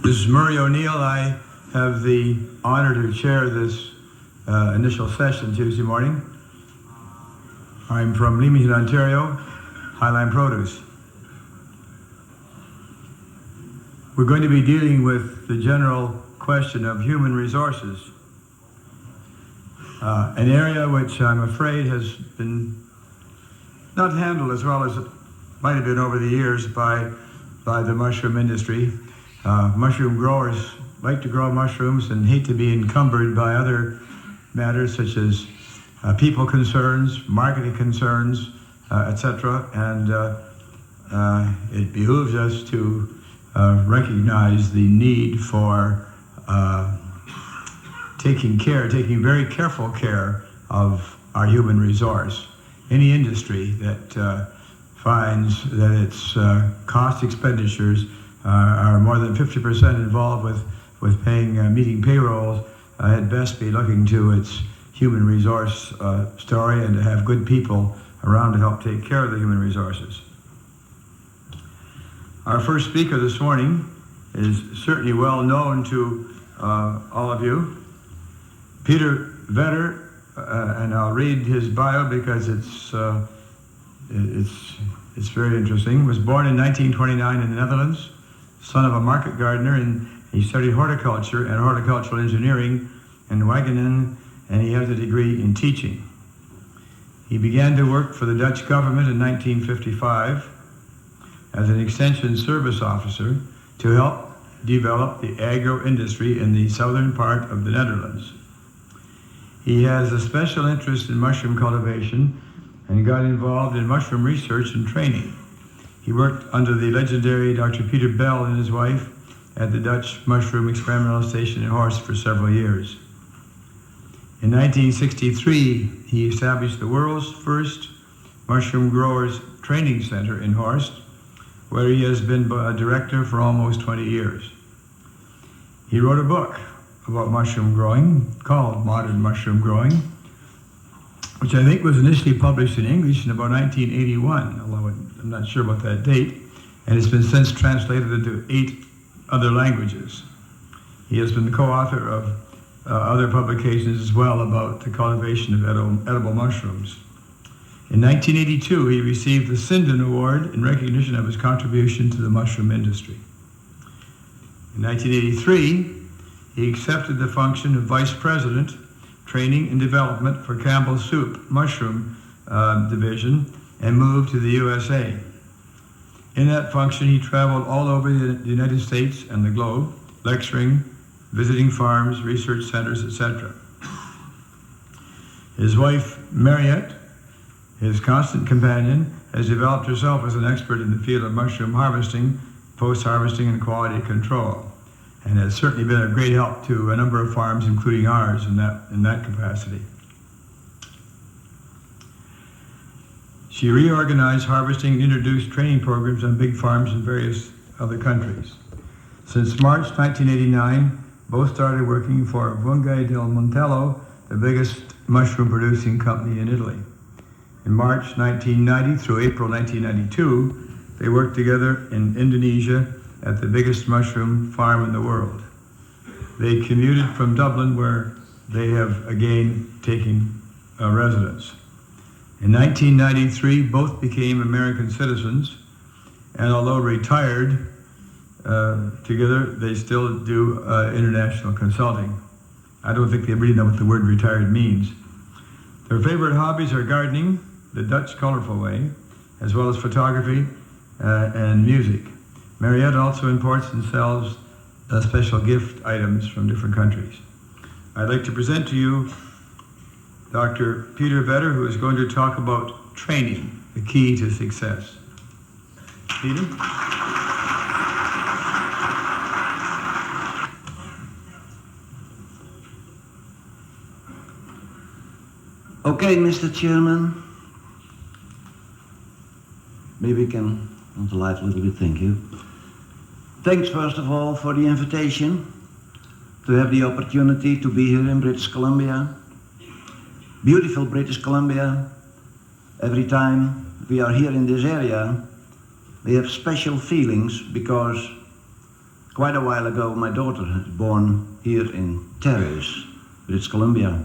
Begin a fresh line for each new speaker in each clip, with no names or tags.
This is Murray O'Neill. I have the honor to chair this initial session Tuesday morning. I'm from Leamington, Ontario, Highline Produce. We're going to be dealing with the general question of human resources, an area which I'm afraid has been not handled as well as it might have been over the years by the mushroom industry. Mushroom growers like to grow mushrooms and hate to be encumbered by other matters such as people concerns, marketing concerns, etc. And it behooves us to recognize the need for taking very careful care of our human resource. Any industry that finds that its cost expenditures are more than 50% involved with meeting payrolls, had best be looking to its human resource story and to have good people around to help take care of the human resources. Our first speaker this morning is certainly well known to all of you. Pieter Vedder, and I'll read his bio because it's very interesting. Was born in 1929 in the Netherlands, son of a market gardener, and he studied horticulture and horticultural engineering in Wageningen, and he has a degree in teaching. He began to work for the Dutch government in 1955 as an extension service officer to help develop the agro industry in the southern part of the Netherlands. He has a special interest in mushroom cultivation and got involved in mushroom research and training. He worked under the legendary Dr. Peter Bell and his wife at the Dutch Mushroom Experimental Station in Horst for several years. In 1963, he established the world's first mushroom growers training center in Horst, where he has been a director for almost 20 years. He wrote a book about mushroom growing called Modern Mushroom Growing, which I think was initially published in English in about 1981, although I'm not sure about that date, and it's been since translated into 8 other languages. He has been the co-author of other publications as well about the cultivation of edible mushrooms. In 1982, he received the Sinden Award in recognition of his contribution to the mushroom industry. In 1983, he accepted the function of Vice President, Training and Development for Campbell Soup Mushroom Division and moved to the USA. In that function, he traveled all over the United States and the globe, lecturing, visiting farms, research centers, etc. His wife, Mariette, his constant companion, has developed herself as an expert in the field of mushroom harvesting, post-harvesting, and quality control, and has certainly been a great help to a number of farms, including ours, in that capacity. She reorganized harvesting and introduced training programs on big farms in various other countries. Since March 1989, both started working for Vungay del Montello, the biggest mushroom producing company in Italy. In March 1990 through April 1992, they worked together in Indonesia at the biggest mushroom farm in the world. They commuted from Dublin, where they have again taken residence. In 1993, both became American citizens, and although retired together, they still do international consulting. I don't think they really know what the word retired means. Their favorite hobbies are gardening, the Dutch colorful way, as well as photography and music. Mariette also imports and sells special gift items from different countries. I'd like to present to you Dr. Pieter Vedder, who is going to talk about training, the key to success. Pieter?
Okay, Mr. Chairman. Maybe we can on the light a little bit, thank you. Thanks first of all for the invitation to have the opportunity to be here in British Columbia. Beautiful British Columbia. Every time we are here in this area, we have special feelings because Quite a while ago, my daughter was born here in Terrace, British Columbia.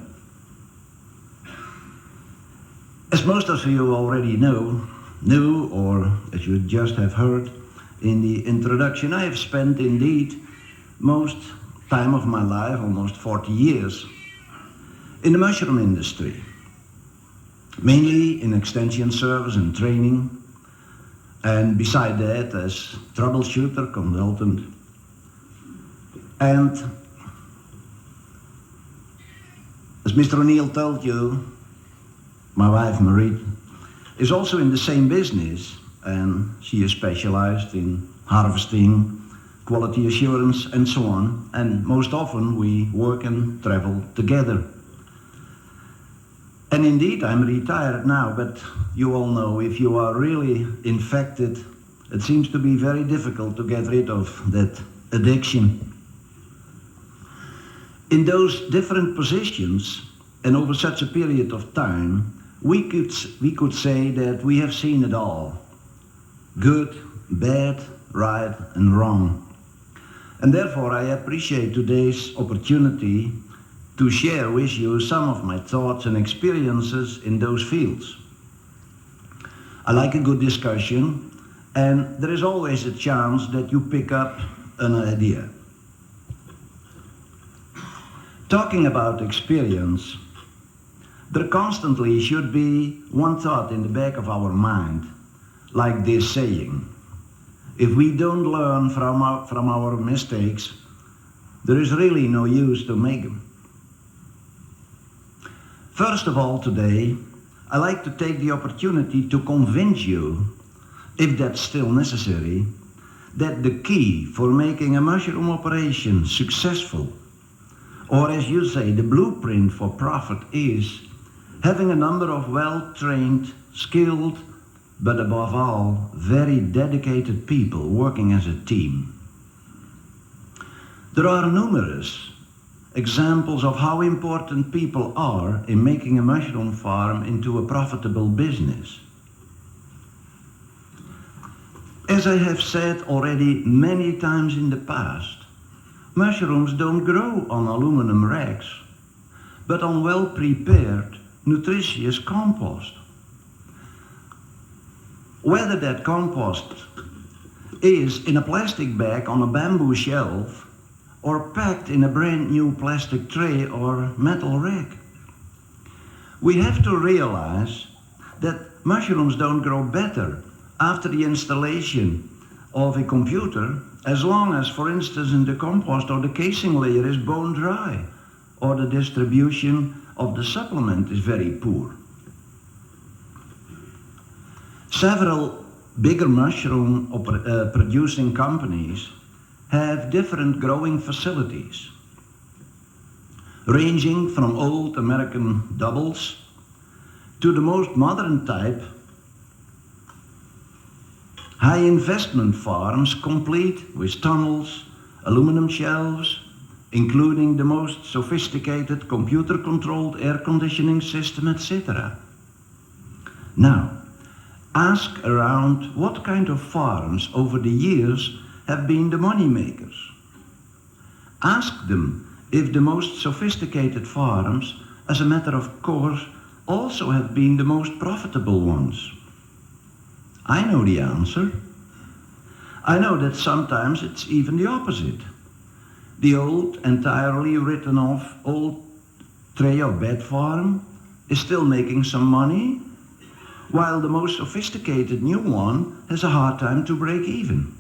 As most of you already knew, or as you just have heard in the introduction, I have spent indeed most time of my life, almost 40 years, in the mushroom industry, mainly in extension service and training, and beside that as troubleshooter, consultant. And as Mr. O'Neill told you, my wife Mariette is also in the same business, and she is specialized in harvesting, quality assurance, and so on. And most often we work and travel together. And indeed, I'm retired now, but you all know if you are really infected, it seems to be very difficult to get rid of that addiction. In those different positions, and over such a period of time, we could say that we have seen it all. Good, bad, right, and wrong. And therefore I appreciate today's opportunity to share with you some of my thoughts and experiences in those fields. I like a good discussion, and there is always a chance that you pick up an idea. Talking about experience, there constantly should be one thought in the back of our mind, like this saying: if we don't learn from our mistakes, there is really no use to make them. First of all, today, I like to take the opportunity to convince you, if that's still necessary, that the key for making a mushroom operation successful, or as you say, the blueprint for profit, is having a number of well-trained, skilled, but above all, very dedicated people working as a team. There are numerous examples of how important people are in making a mushroom farm into a profitable business. As I have said already many times in the past, mushrooms don't grow on aluminum racks, but on well-prepared, nutritious compost. Whether that compost is in a plastic bag on a bamboo shelf or packed in a brand new plastic tray or metal rack. We have to realize that mushrooms don't grow better after the installation of a computer, as long as, for instance, in the compost or the casing layer is bone dry, or the distribution of the supplement is very poor. Several bigger mushroom producing companies have different growing facilities, ranging from old American doubles to the most modern type, high investment farms complete with tunnels, aluminum shelves, including the most sophisticated computer-controlled air conditioning system, etc. Now, ask around what kind of farms over the years have been the money makers. Ask them if the most sophisticated farms, as a matter of course, also have been the most profitable ones. I know the answer. I know that sometimes it's even the opposite. The old, entirely written off old tray or bed farm is still making some money, while the most sophisticated new one has a hard time to break even.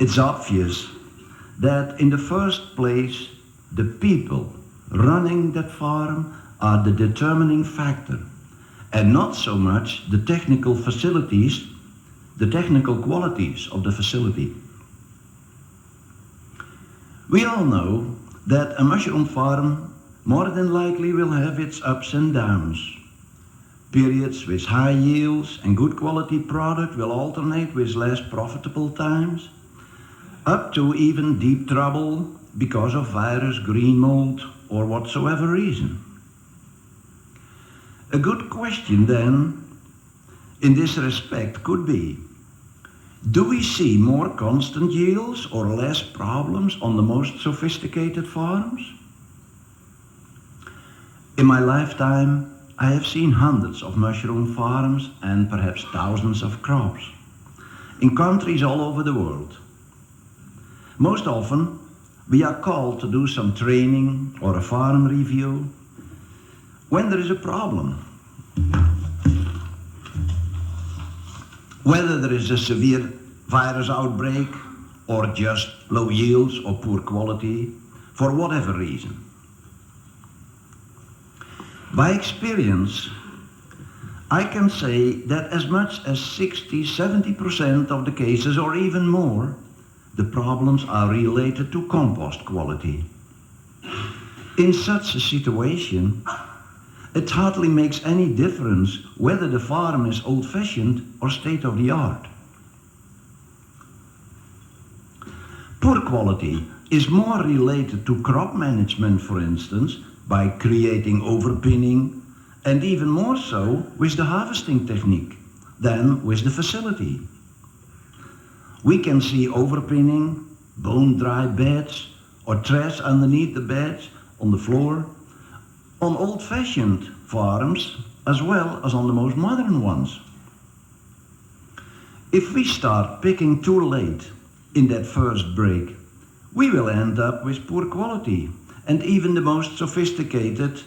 It's obvious that in the first place, the people running that farm are the determining factor, and not so much the technical facilities, the technical qualities of the facility. We all know that a mushroom farm more than likely will have its ups and downs. Periods with high yields and good quality product will alternate with less profitable times, up to even deep trouble because of virus, green mold, or whatsoever reason. A good question then, in this respect, could be, Do we see more constant yields or less problems on the most sophisticated farms? In my lifetime, I have seen hundreds of mushroom farms and perhaps thousands of crops in countries all over the world. Most often, we are called to do some training or a farm review when there is a problem. Whether there is a severe virus outbreak or just low yields or poor quality, for whatever reason. By experience, I can say that as much as 60-70% of the cases, or even more, the problems are related to compost quality. In such a situation, it hardly makes any difference whether the farm is old-fashioned or state-of-the-art. Poor quality is more related to crop management, for instance, by creating overpinning, and even more so with the harvesting technique than with the facility. We can see overpinning, bone-dry beds, or trash underneath the beds, on the floor, on old-fashioned farms as well as on the most modern ones. If we start picking too late in that first break, we will end up with poor quality, and even the most sophisticated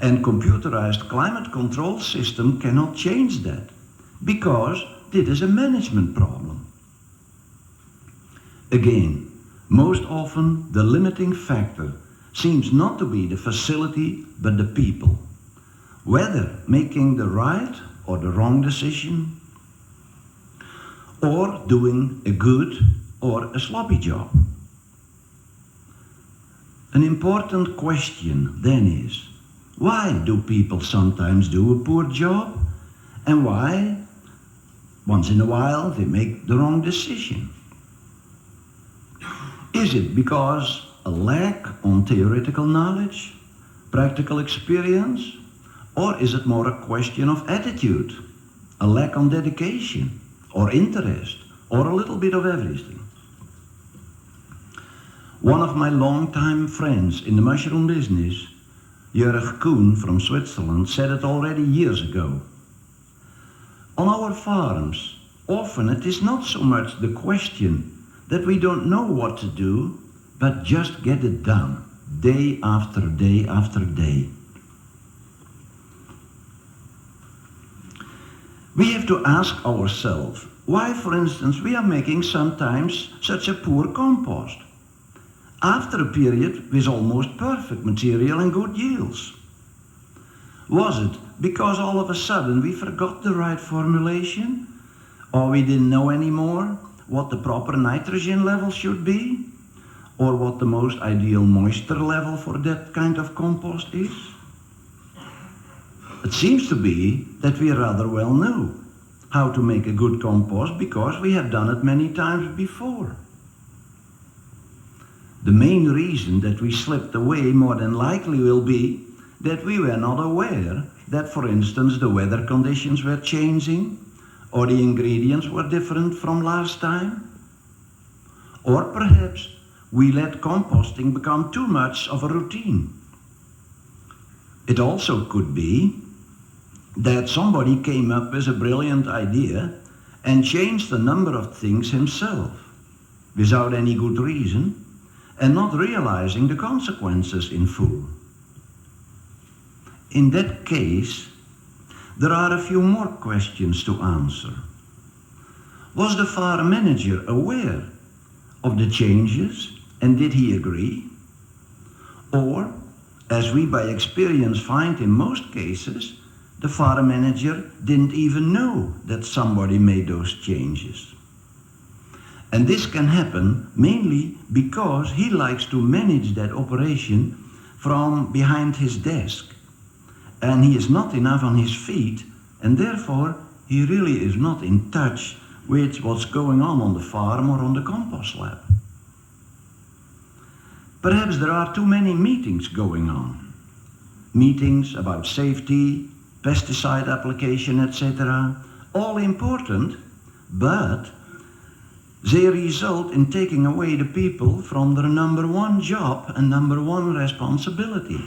and computerized climate control system cannot change that, because this is a management problem. Again, most often the limiting factor seems not to be the facility but the people, whether making the right or the wrong decision, or doing a good or a sloppy job. An important question then is, why do people sometimes do a poor job, and why, once in a while, they make the wrong decision? Is it because a lack on theoretical knowledge, practical experience, or is it more a question of attitude, a lack on dedication, or interest, or a little bit of everything? One of my longtime friends in the mushroom business, Jörg Kuhn from Switzerland, said it already years ago. On our farms, often it is not so much the question that we don't know what to do, but just get it done, day after day after day. We have to ask ourselves why, for instance, we are making sometimes such a poor compost after a period with almost perfect material and good yields. Was it because all of a sudden we forgot the right formulation, or we didn't know anymore what the proper nitrogen level should be, or what the most ideal moisture level for that kind of compost is? It seems to be that we rather well know how to make a good compost because we have done it many times before. The main reason that we slipped away more than likely will be that we were not aware that, for instance, the weather conditions were changing, or the ingredients were different from last time. Or perhaps we let composting become too much of a routine. It also could be that somebody came up with a brilliant idea and changed a number of things himself without any good reason, and not realizing the consequences in full. In that case, there are a few more questions to answer. Was the farm manager aware of the changes, and did he agree? Or, as we by experience find in most cases, the farm manager didn't even know that somebody made those changes. And this can happen mainly because he likes to manage that operation from behind his desk. And he is not enough on his feet, and therefore he really is not in touch with what's going on the farm or on the compost lab. Perhaps there are too many meetings going on. Meetings about safety, pesticide application, etc. All important, but they result in taking away the people from their number one job and number one responsibility.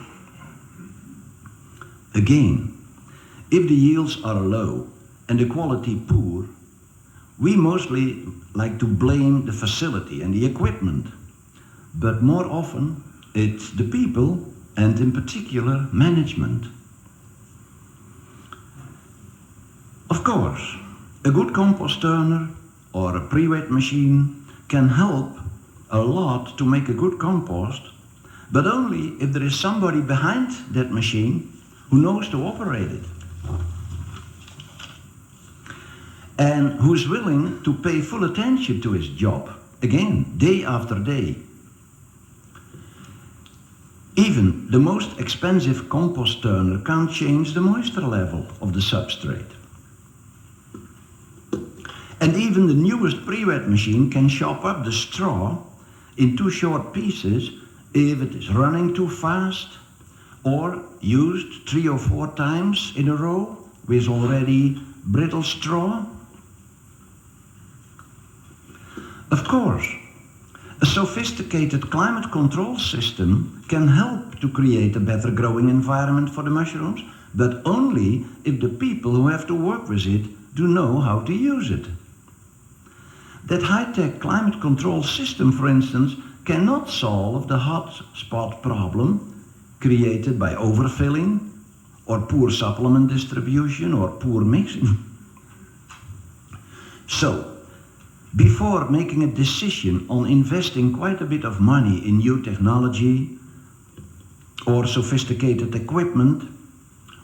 Again, if the yields are low and the quality poor, we mostly like to blame the facility and the equipment, but more often it's the people and in particular management. Of course, a good compost turner or a pre-wet machine can help a lot to make a good compost, but only if there is somebody behind that machine who knows to operate it and who's willing to pay full attention to his job, again, day after day. Even the most expensive compost turner can't change the moisture level of the substrate. And even the newest pre-wet machine can chop up the straw in too short pieces if it is running too fast or used 3 or 4 times in a row with already brittle straw. Of course, a sophisticated climate control system can help to create a better growing environment for the mushrooms, but only if the people who have to work with it do know how to use it. That high-tech climate control system, for instance, cannot solve the hot spot problem created by overfilling or poor supplement distribution or poor mixing. So, before making a decision on investing quite a bit of money in new technology or sophisticated equipment,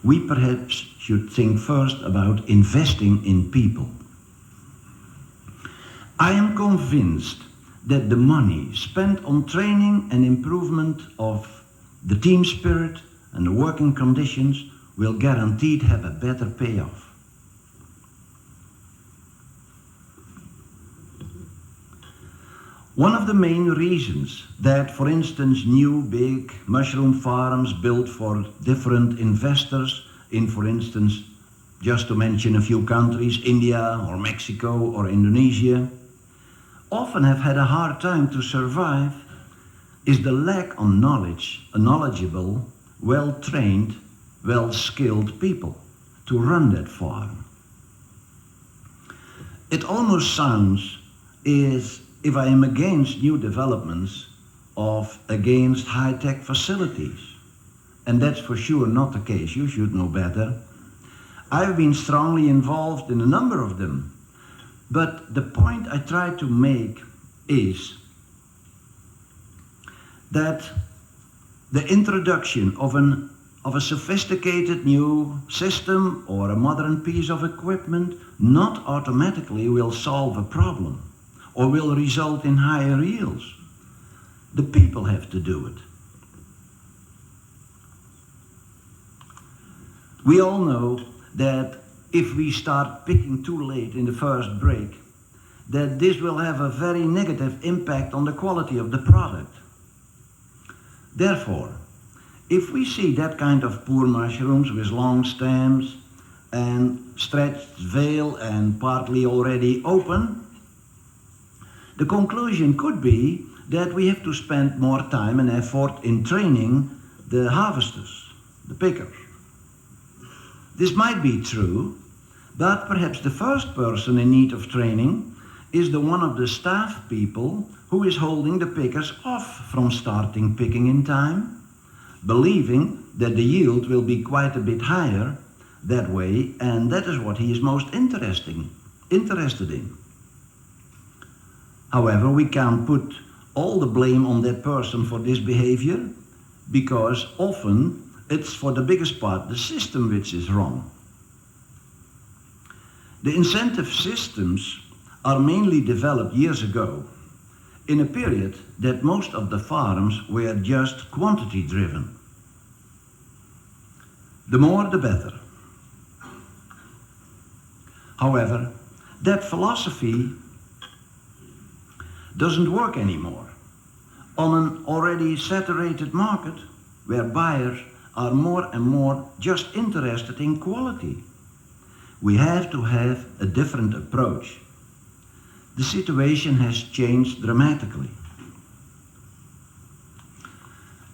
we perhaps should think first about investing in people. I am convinced that the money spent on training and improvement of the team spirit and the working conditions will guaranteed have a better payoff. One of the main reasons that, for instance, new big mushroom farms built for different investors in, for instance, just to mention a few countries, India or Mexico or Indonesia, often have had a hard time to survive is the lack of knowledge, a knowledgeable, well-trained, well-skilled people to run that farm. It almost sounds as if I am against new developments against high-tech facilities. And that's for sure not the case. You should know better. I've been strongly involved in a number of them. But the point I try to make is that the introduction of a sophisticated new system or a modern piece of equipment not automatically will solve a problem or will result in higher yields. The people have to do it. We all know that if we start picking too late in the first break, that this will have a very negative impact on the quality of the product. Therefore, if we see that kind of poor mushrooms with long stems and stretched veil and partly already open, the conclusion could be that we have to spend more time and effort in training the harvesters, the pickers. This might be true, but perhaps the first person in need of training is the one of the staff people who is holding the pickers off from starting picking in time, believing that the yield will be quite a bit higher that way, and that is what he is most interested in. However, we can't put all the blame on that person for this behavior, because often it's for the biggest part the system which is wrong. The incentive systems are mainly developed years ago in a period that most of the farms were just quantity driven. The more the better. However, that philosophy doesn't work anymore on an already saturated market where buyers are more and more just interested in quality. We have to have a different approach. the situation has changed dramatically.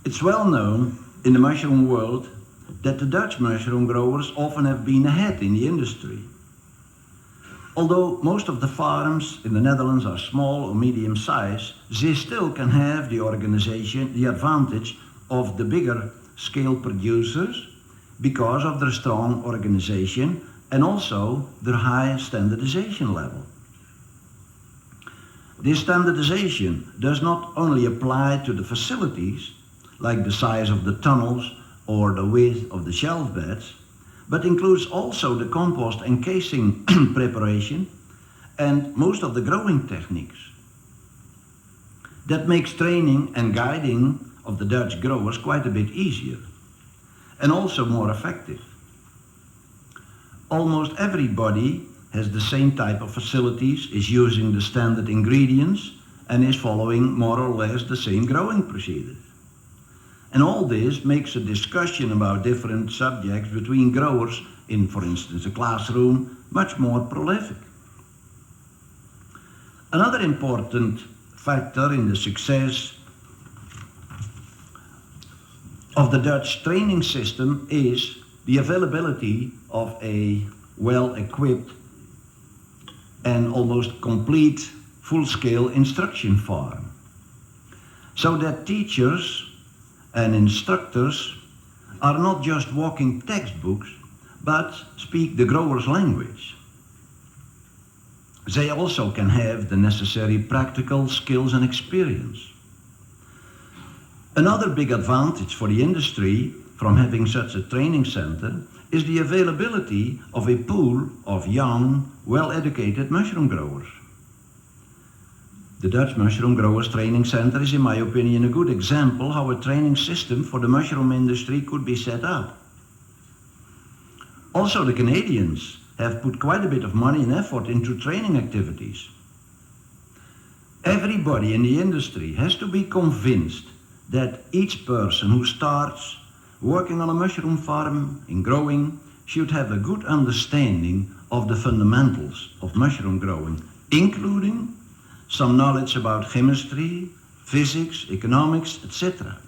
It's well known in the mushroom world that the Dutch mushroom growers often have been ahead in the industry. Although most of the farms in the Netherlands are small or medium size, they still can have the advantage of the bigger scale producers because of their strong organization and also their high standardization level. This standardization does not only apply to the facilities, like the size of the tunnels or the width of the shelf beds, but includes also the compost and casing preparation and most of the growing techniques. That makes training and guiding of the Dutch growers quite a bit easier and also more effective. Almost everybody has the same type of facilities, is using the standard ingredients, and is following more or less the same growing procedures. And all this makes a discussion about different subjects between growers in, for instance, a classroom, much more prolific. Another important factor in the success of the Dutch training system is the availability of a well-equipped and almost complete full-scale instruction farm, so that teachers and instructors are not just walking textbooks, but speak the grower's language. They also can have the necessary practical skills and experience. Another big advantage for the industry from having such a training center is the availability of a pool of young, well-educated mushroom growers. The Dutch Mushroom Growers Training Center is, in my opinion, a good example how a training system for the mushroom industry could be set up. Also, the Canadians have put quite a bit of money and effort into training activities. Everybody in the industry has to be convinced that each person who starts working on a mushroom farm in growing should have a good understanding of the fundamentals of mushroom growing, including some knowledge about chemistry, physics, economics, etc.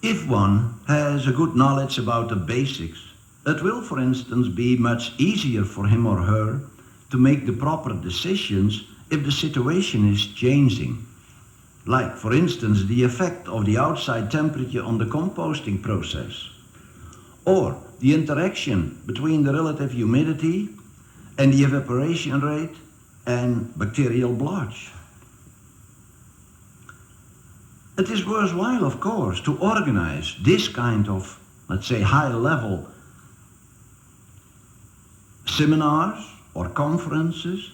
If one has a good knowledge about the basics, it will, for instance, be much easier for him or her to make the proper decisions if the situation is changing. Like, for instance, the effect of the outside temperature on the composting process, or the interaction between the relative humidity and the evaporation rate and bacterial blotch. It is worthwhile, of course, to organize this kind of, let's say, high-level seminars or conferences,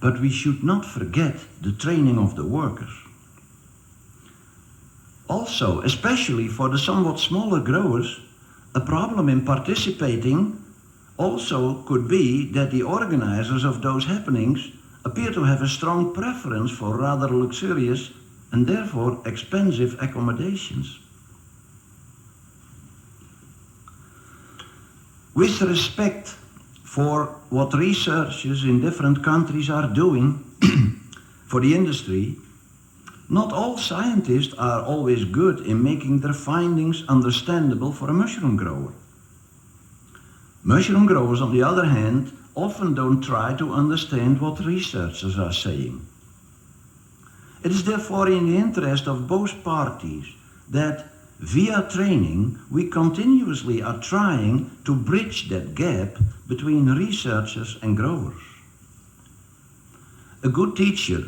but we should not forget the training of the workers. Also, especially for the somewhat smaller growers, a problem in participating also could be that the organizers of those happenings appear to have a strong preference for rather luxurious and therefore expensive accommodations. With respect for what researchers in different countries are doing for the industry, not all scientists are always good in making their findings understandable for a mushroom grower. Mushroom growers, on the other hand, often don't try to understand what researchers are saying. It is therefore in the interest of both parties that via training we continuously are trying to bridge that gap between researchers and growers. A good teacher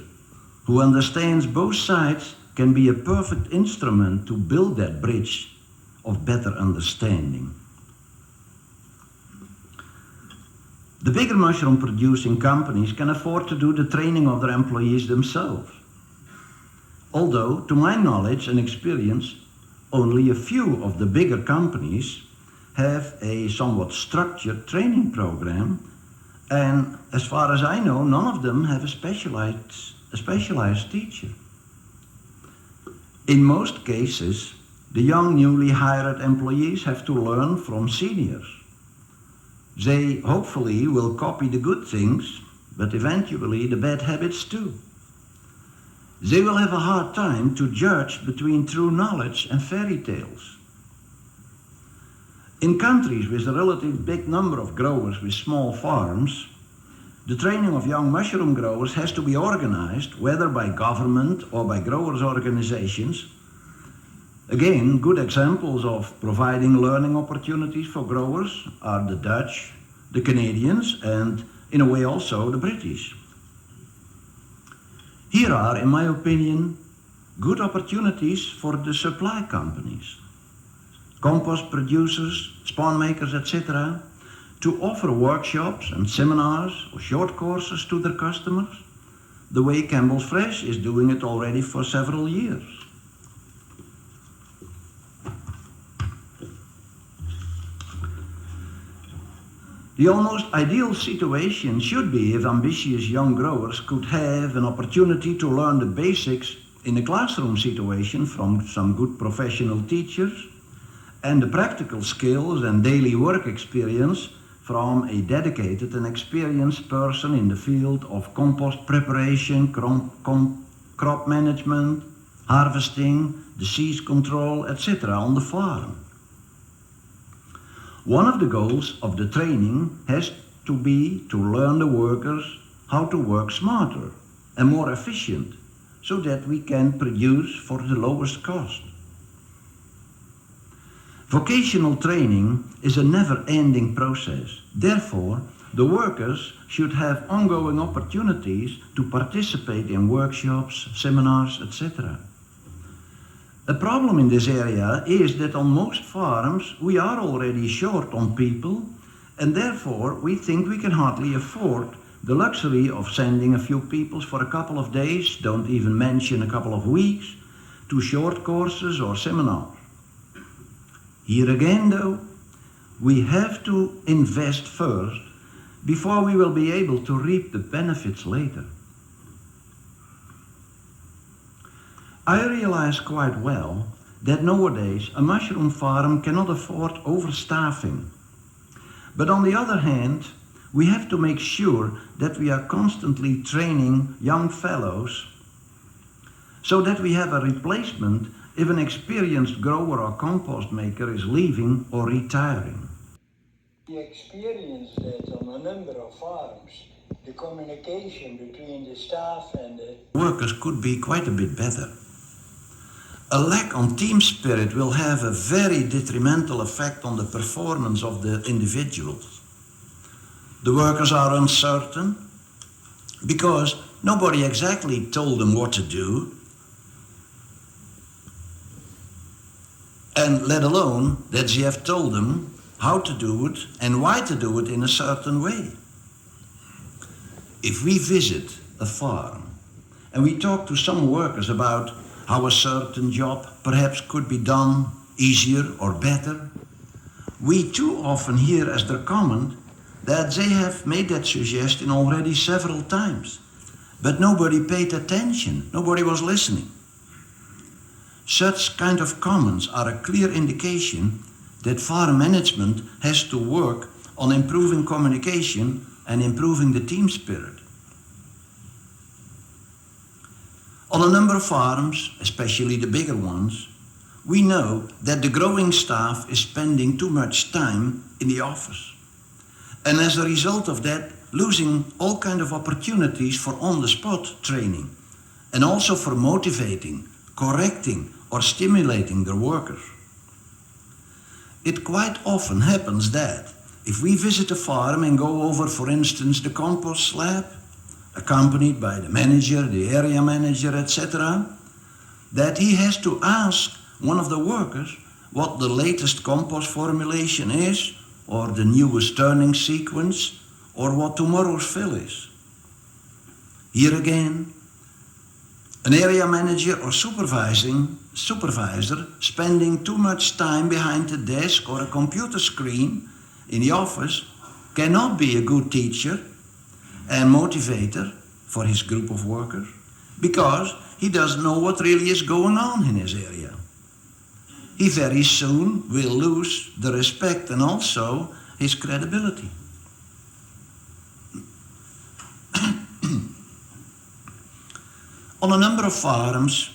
who understands both sides can be a perfect instrument to build that bridge of better understanding. The bigger mushroom producing companies can afford to do the training of their employees themselves. Although, to my knowledge and experience, only a few of the bigger companies have a somewhat structured training program, and as far as I know, none of them have a specialized teacher. In most cases, the young newly hired employees have to learn from seniors. They hopefully will copy the good things, but eventually the bad habits too. They will have a hard time to judge between true knowledge and fairy tales. In countries with a relatively big number of growers with small farms, the training of young mushroom growers has to be organized, whether by government or by growers' organizations. Again, good examples of providing learning opportunities for growers are the Dutch, the Canadians, and in a way also the British. Here are, in my opinion, good opportunities for the supply companies, compost producers, spawn makers, etc., to offer workshops and seminars or short courses to their customers, the way Campbell's Fresh is doing it already for several years. The almost ideal situation should be if ambitious young growers could have an opportunity to learn the basics in a classroom situation from some good professional teachers, and the practical skills and daily work experience from a dedicated and experienced person in the field of compost preparation, crop management, harvesting, disease control, etc. on the farm. One of the goals of the training has to be to learn the workers how to work smarter and more efficient so that we can produce for the lowest cost. Vocational training is a never-ending process. Therefore, the workers should have ongoing opportunities to participate in workshops, seminars, etc. A problem in this area is that on most farms we are already short on people, and therefore we think we can hardly afford the luxury of sending a few people for a couple of days, don't even mention a couple of weeks, to short courses or seminars. Here again though, we have to invest first before we will be able to reap the benefits later. I realize quite well that nowadays a mushroom farm cannot afford overstaffing. But on the other hand, we have to make sure that we are constantly training young fellows so that we have a replacement if an experienced grower or compost maker is leaving or retiring.
We experience that on a number of farms. The communication between the staff and the
workers could be quite a bit better. A lack of team spirit will have a very detrimental effect on the performance of the individuals. The workers are uncertain because nobody exactly told them what to do, and let alone that they have told them how to do it and why to do it in a certain way. If we visit a farm and we talk to some workers about how a certain job perhaps could be done easier or better, we too often hear as their comment that they have made that suggestion already several times, but nobody paid attention, nobody was listening. Such kind of comments are a clear indication that farm management has to work on improving communication and improving the team spirit. On a number of farms, especially the bigger ones, we know that the growing staff is spending too much time in the office. And as a result of that, losing all kinds of opportunities for on-the-spot training, and also for motivating, correcting, or stimulating their workers. It quite often happens that if we visit a farm and go over, for instance, the compost slab, accompanied by the manager, the area manager, etc., that he has to ask one of the workers what the latest compost formulation is, or the newest turning sequence, or what tomorrow's fill is. Here again, an area manager or supervisor spending too much time behind a desk or a computer screen in the office cannot be a good teacher and motivator for his group of workers because he doesn't know what really is going on in his area. He very soon will lose the respect and also his credibility. On a number of farms,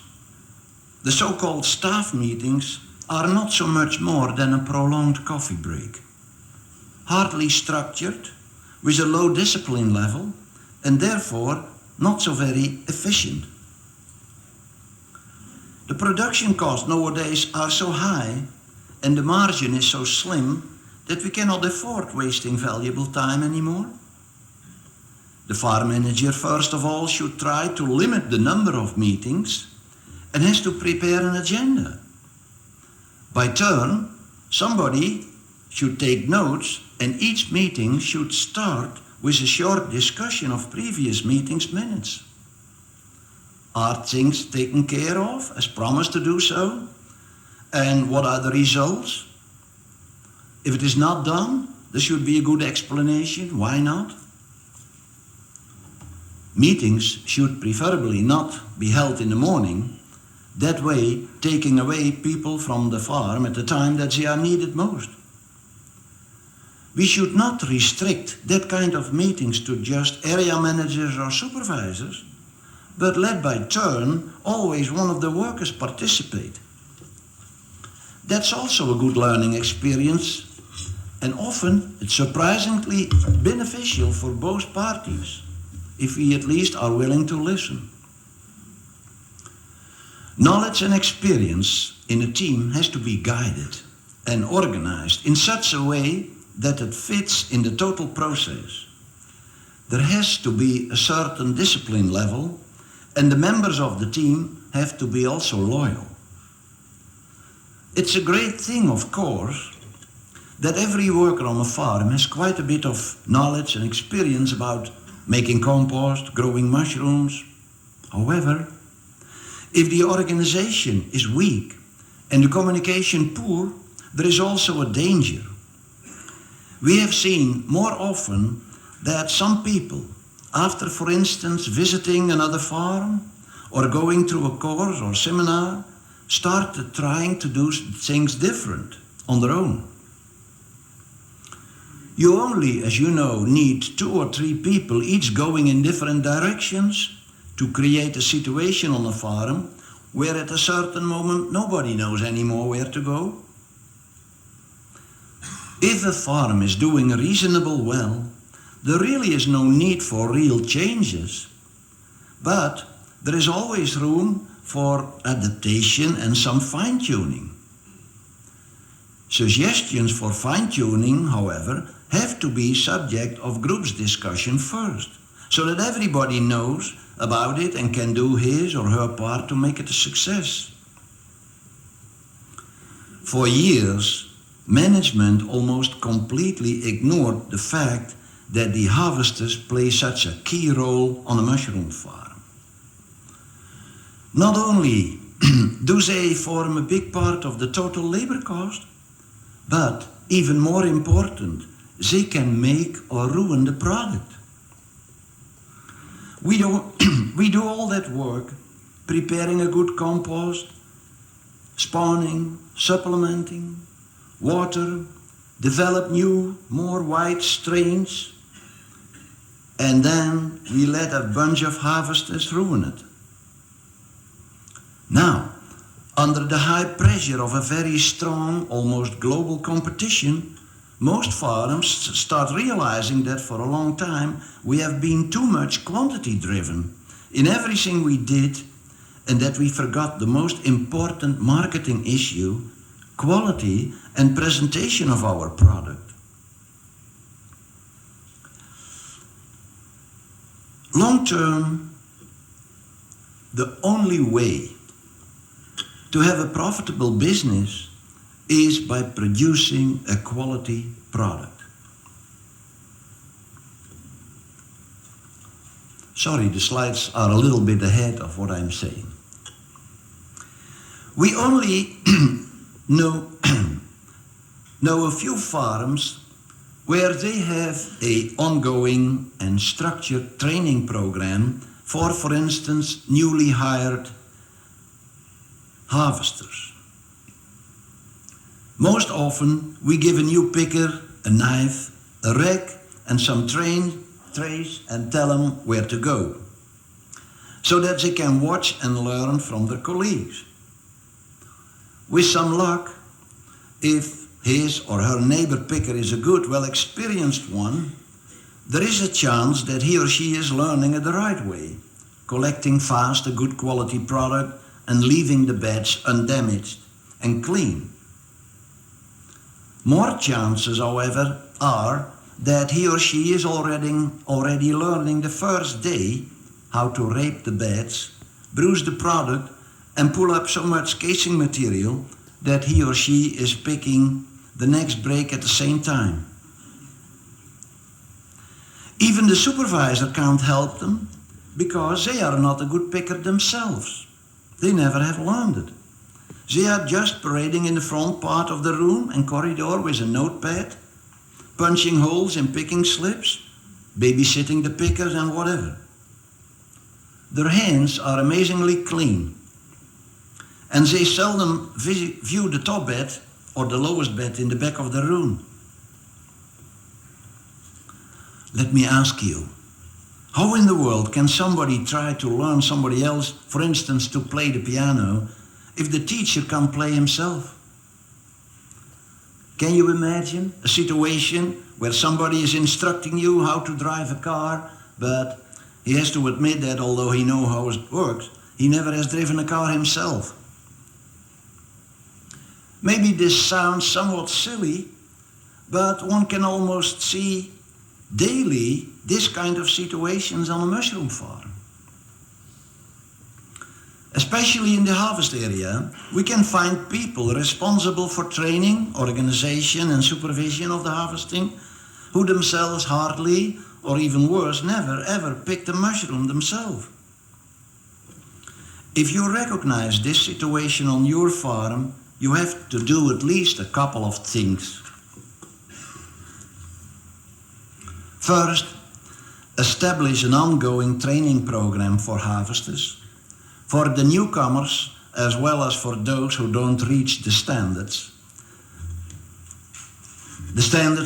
the so-called staff meetings are not so much more than a prolonged coffee break, hardly structured, with a low discipline level, and therefore not so very efficient. The production costs nowadays are so high and the margin is so slim that we cannot afford wasting valuable time anymore. The farm manager, first of all, should try to limit the number of meetings and has to prepare an agenda. By turn, somebody should take notes, and each meeting should start with a short discussion of previous meetings' minutes. Are things taken care of as promised to do so? And what are the results? If it is not done, there should be a good explanation. Why not? Meetings should preferably not be held in the morning, that way taking away people from the farm at the time that they are needed most. We should not restrict that kind of meetings to just area managers or supervisors, but let by turn always one of the workers participate. That's also a good learning experience, and often it's surprisingly beneficial for both parties, if we at least are willing to listen. Knowledge and experience in a team has to be guided and organized in such a way that it fits in the total process. There has to be a certain discipline level, and the members of the team have to be also loyal. It's a great thing, of course, that every worker on a farm has quite a bit of knowledge and experience about making compost, growing mushrooms. However, if the organization is weak and the communication poor, there is also a danger. We have seen more often that some people, after, for instance, visiting another farm or going through a course or seminar, started trying to do things different on their own. You only, as you know, need 2 or 3 people each going in different directions to create a situation on a farm where at a certain moment nobody knows anymore where to go. If a farm is doing reasonably well, there really is no need for real changes, but there is always room for adaptation and some fine-tuning. Suggestions for fine-tuning, however, have to be subject of groups discussion first, so that everybody knows about it and can do his or her part to make it a success. For years, management almost completely ignored the fact that the harvesters play such a key role on a mushroom farm. Not only do they form a big part of the total labor cost, but even more important, they can make or ruin the product. We do all that work, preparing a good compost, spawning, supplementing, water, develop new, more wide strains, and then we let a bunch of harvesters ruin it. Now, under the high pressure of a very strong, almost global competition, most farms start realizing that for a long time we have been too much quantity driven in everything we did, and that we forgot the most important marketing issue, quality and presentation of our product. Long term, the only way to have a profitable business is by producing a quality product. Sorry, the slides are a little bit ahead of what I'm saying. We only know a few farms where they have an ongoing and structured training program for instance, newly hired harvesters. Most often, we give a new picker a knife, a rake, and some trays and tell them where to go. so that they can watch and learn from their colleagues. With some luck, if his or her neighbor picker is a good, well-experienced one, there is a chance that he or she is learning it the right way, collecting fast a good quality product and leaving the beds undamaged and clean. More chances, however, are that he or she is already learning the first day how to rape the beds, bruise the product, and pull up so much casing material that he or she is picking the next break at the same time. Even the supervisor can't help them because they are not a good picker themselves. They never have learned it. They are just parading in the front part of the room and corridor with a notepad, punching holes in picking slips, babysitting the pickers and whatever. Their hands are amazingly clean, and they seldom view the top bed or the lowest bed in the back of the room. Let me ask you, how in the world can somebody try to learn somebody else, for instance, to play the piano, if the teacher can't play himself? Can you imagine a situation where somebody is instructing you how to drive a car, but he has to admit that although he knows how it works, he never has driven a car himself? Maybe this sounds somewhat silly, but one can almost see daily this kind of situations on a mushroom farm. Especially in the harvest area, we can find people responsible for training, organization and supervision of the harvesting who themselves hardly, or even worse, never ever picked a mushroom themselves. If you recognize this situation on your farm, you have to do at least a couple of things. First, establish an ongoing training program for harvesters, for the newcomers as well as for those who don't reach the standards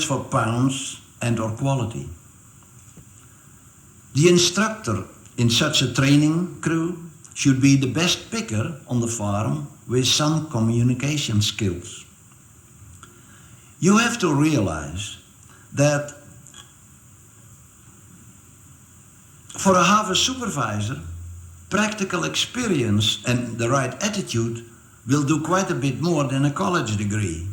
for pounds and or quality. The instructor in such a training crew should be the best picker on the farm with some communication skills. You have to realize that for a harvest supervisor, practical experience and the right attitude will do quite a bit more than a college degree.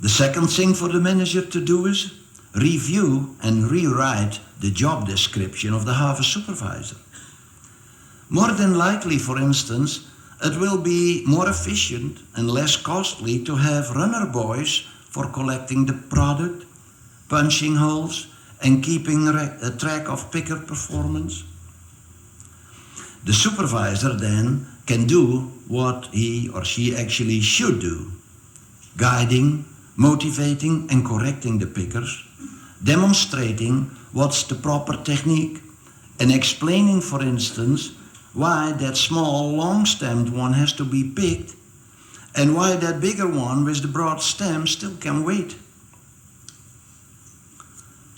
The second thing for the manager to do is review and rewrite the job description of the harvest supervisor. More than likely, for instance, it will be more efficient and less costly to have runner boys for collecting the product, punching holes, and keeping a track of picker performance. The supervisor then can do what he or she actually should do: guiding, motivating and correcting the pickers, demonstrating what's the proper technique, and explaining, for instance, why that small long-stemmed one has to be picked and why that bigger one with the broad stem still can wait.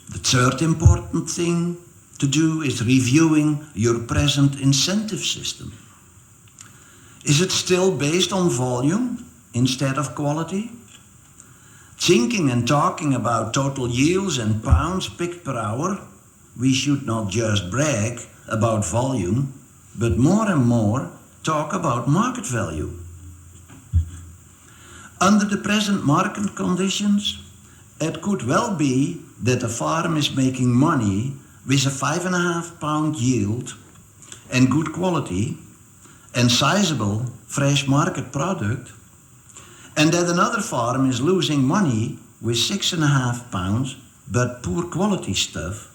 The third important thing to do is reviewing your present incentive system. Is it still based on volume instead of quality? Thinking and talking about total yields and pounds picked per hour, we should not just brag about volume, but more and more talk about market value. Under the present market conditions, it could well be that a farm is making money with a 5.5 pound yield and good quality and sizable fresh market product, and that another farm is losing money with 6.5 pounds but poor quality stuff,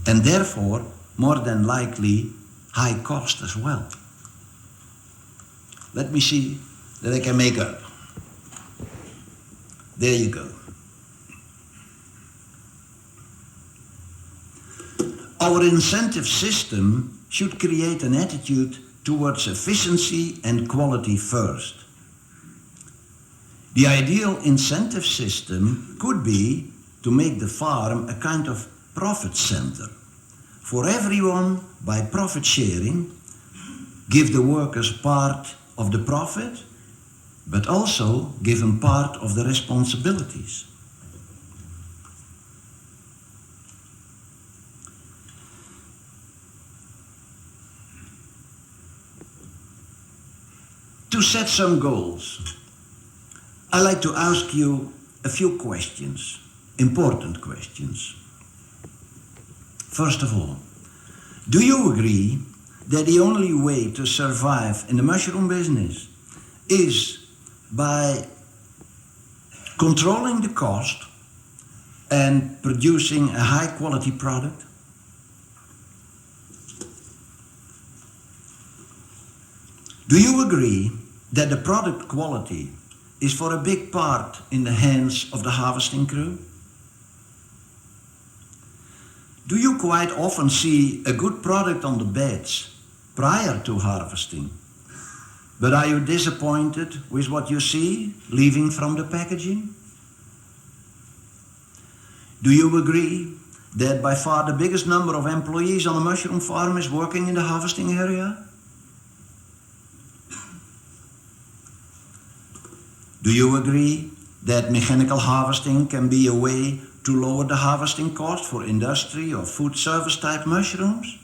and therefore more than likely high cost as well. Let me see that I can make up. There you go. Our incentive system should create an attitude towards efficiency and quality first. The ideal incentive system could be to make the farm a kind of profit center for everyone by profit sharing, give the workers part of the profit, but also give them part of the responsibilities. To set some goals, I like to ask you a few questions, important questions. First of all, do you agree that the only way to survive in the mushroom business is by controlling the cost and producing a high quality product? Do you agree that the product quality is for a big part in the hands of the harvesting crew? Do you quite often see a good product on the beds prior to harvesting, but are you disappointed with what you see leaving from the packaging? Do you agree that by far the biggest number of employees on a mushroom farm is working in the harvesting area? Do you agree that mechanical harvesting can be a way to lower the harvesting cost for industry or food service type mushrooms,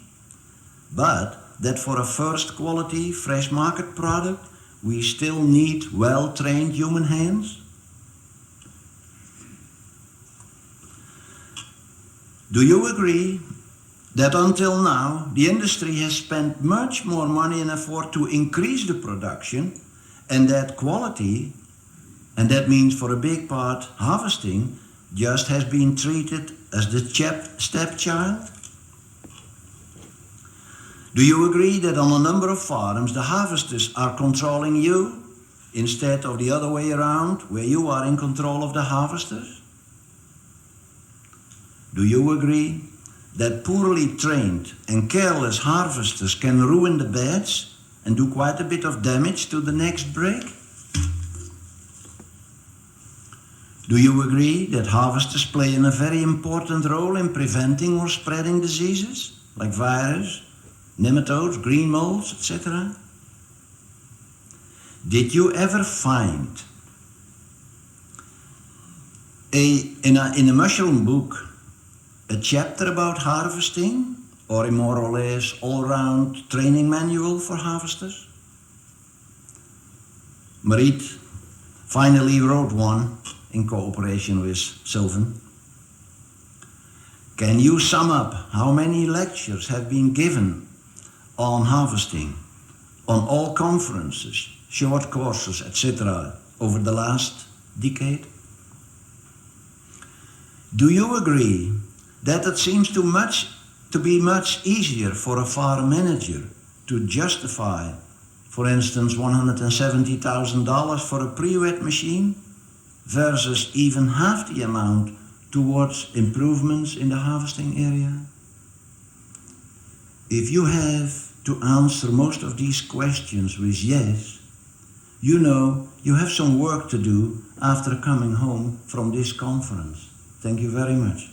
but that for a first quality fresh market product we still need well-trained human hands? Do you agree that until now the industry has spent much more money and effort to increase the production, and that quality, and that means for a big part harvesting, just has been treated as the stepchild? Do you agree that on a number of farms the harvesters are controlling you instead of the other way around, where you are in control of the harvesters? Do you agree that poorly trained and careless harvesters can ruin the beds and do quite a bit of damage to the next break? Do you agree that harvesters play a very important role in preventing or spreading diseases like virus, nematodes, green molds, etc.? Did you ever find in a mushroom book a chapter about harvesting, or a more or less all-round training manual for harvesters? Mariette finally wrote one in cooperation with Sylvan. Can you sum up how many lectures have been given on harvesting, on all conferences, short courses, etc., over the last decade? Do you agree that it seems to be much easier for a farm manager to justify, for instance, $170,000 for a pre-wet machine versus even half the amount towards improvements in the harvesting area? If you have to answer most of these questions with yes, you know you have some work to do after coming home from this conference. Thank you very much.